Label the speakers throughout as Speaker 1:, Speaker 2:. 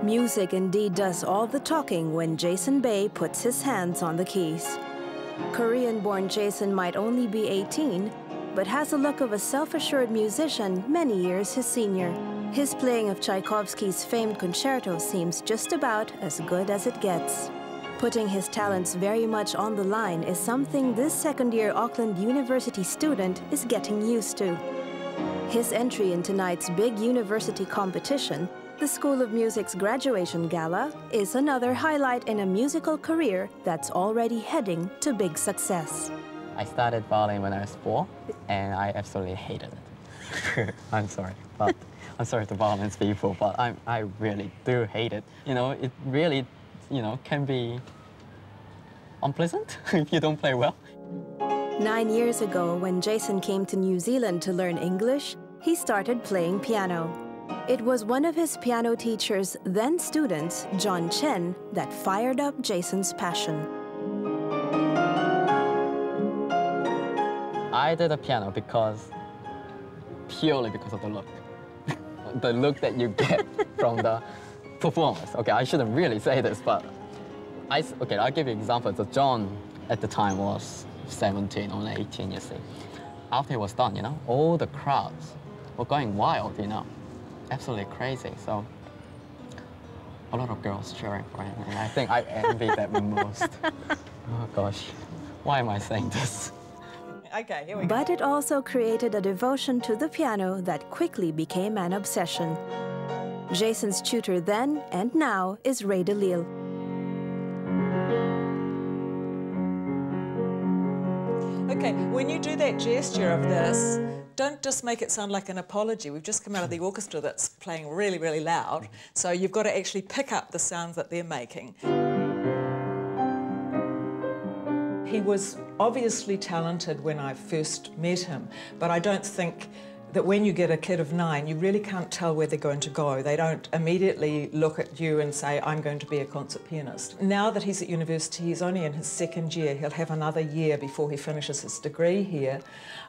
Speaker 1: Music indeed does all the talking when Jason Bae puts his hands on the keys. Korean-born Jason might only be 18, but has the look of a self-assured musician many years his senior. His playing of Tchaikovsky's famed concerto seems just about as good as it gets. Putting his talents very much on the line is something this second-year Auckland University student is getting used to. His entry in tonight's big university competition, the School of Music's graduation gala, is another highlight in a musical career that's already heading to big success.
Speaker 2: I started violin when I was 4, and I absolutely hated it. I'm sorry to violins people, but I really do hate it. You know, it really, can be unpleasant if you don't play well.
Speaker 1: 9 years ago, when Jason came to New Zealand to learn English, he started playing piano. It was one of his piano teacher's then students, John Chen, that fired up Jason's passion.
Speaker 2: I did the piano purely because of the look. The look that you get from the performance. Okay, I shouldn't really say this, but I'll give you an example. So John, at the time, was 17 or 18, you see. After he was done, all the crowds were going wild, absolutely crazy. So a lot of girls cheering for him, and I think I envy that most. Oh gosh, why am I saying this?
Speaker 3: Okay, here we go.
Speaker 1: But it also created a devotion to the piano that quickly became an obsession. Jason's tutor then and now is Ray DeLille.
Speaker 3: Okay, when you do that gesture of this, don't just make it sound like an apology. We've just come out of the orchestra that's playing really, really loud, so you've got to actually pick up the sounds that they're making. He was obviously talented when I first met him, but I don't think that when you get a kid of 9, you really can't tell where they're going to go. They don't immediately look at you and say, I'm going to be a concert pianist. Now that he's at university, he's only in his 2nd year. He'll have another year before he finishes his degree here.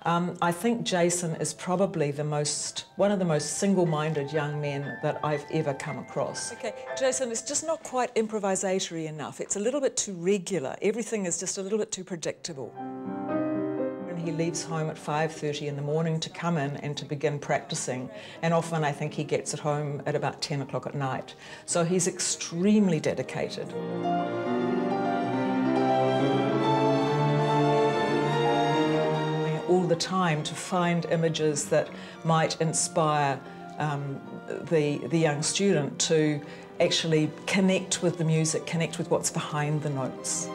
Speaker 3: I think Jason is probably one of the most single-minded young men that I've ever come across. Okay, Jason, it's just not quite improvisatory enough. It's a little bit too regular. Everything is just a little bit too predictable. He leaves home at 5:30 in the morning to come in and to begin practicing, and often I think he gets at home at about 10 o'clock at night. So he's extremely dedicated. All the time to find images that might inspire the young student to actually connect with the music, connect with what's behind the notes.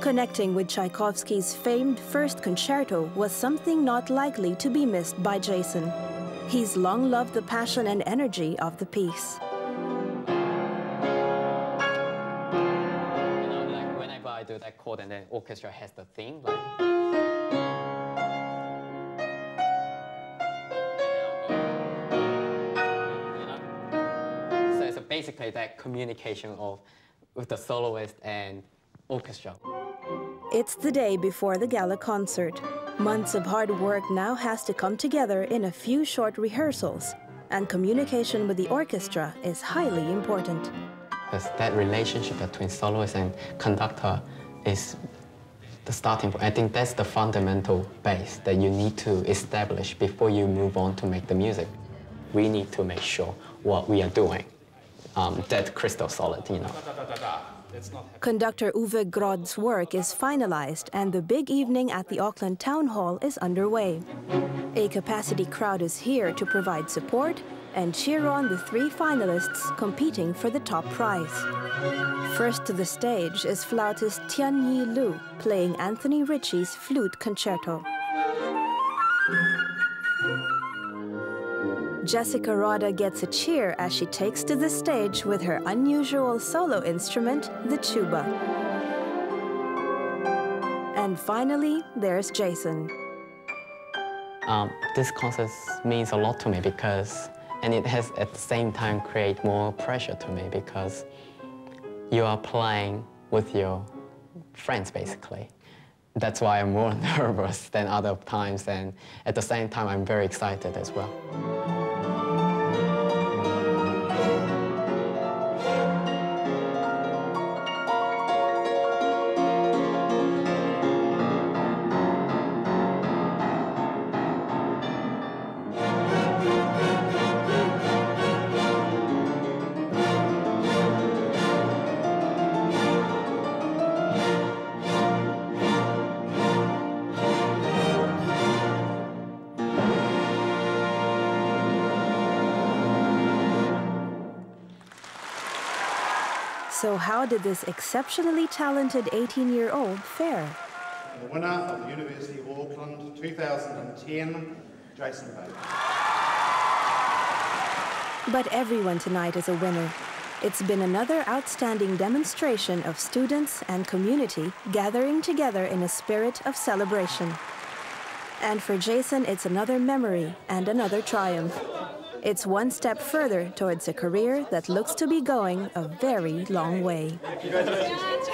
Speaker 1: Connecting with Tchaikovsky's famed first concerto was something not likely to be missed by Jason. He's long loved the passion and energy of the piece.
Speaker 2: Like whenever I do that chord and the orchestra has the theme, like... So it's basically that communication with the soloist and orchestra.
Speaker 1: It's the day before the gala concert. Months of hard work now has to come together in a few short rehearsals, and communication with the orchestra is highly important.
Speaker 2: Because that relationship between soloist and conductor is the starting point. I think that's the fundamental base that you need to establish before you move on to make the music. We need to make sure what we are doing, that's crystal solid,
Speaker 1: Conductor Uwe Grod's work is finalized, and the big evening at the Auckland Town Hall is underway. A capacity crowd is here to provide support and cheer on the 3 finalists competing for the top prize. First to the stage is flautist Tian Yi Lu playing Anthony Ritchie's flute concerto. Jessica Roda gets a cheer as she takes to the stage with her unusual solo instrument, the tuba. And finally, there's Jason.
Speaker 2: This concert means a lot to me and it has at the same time create more pressure to me because you are playing with your friends, basically. That's why I'm more nervous than other times, and at the same time, I'm very excited as well.
Speaker 1: So how did this exceptionally talented 18-year-old fare?
Speaker 4: The winner of the University of Auckland 2010, Jason Bae.
Speaker 1: But everyone tonight is a winner. It's been another outstanding demonstration of students and community gathering together in a spirit of celebration. And for Jason, it's another memory and another triumph. It's one step further towards a career that looks to be going a very long way.
Speaker 4: Congratulations.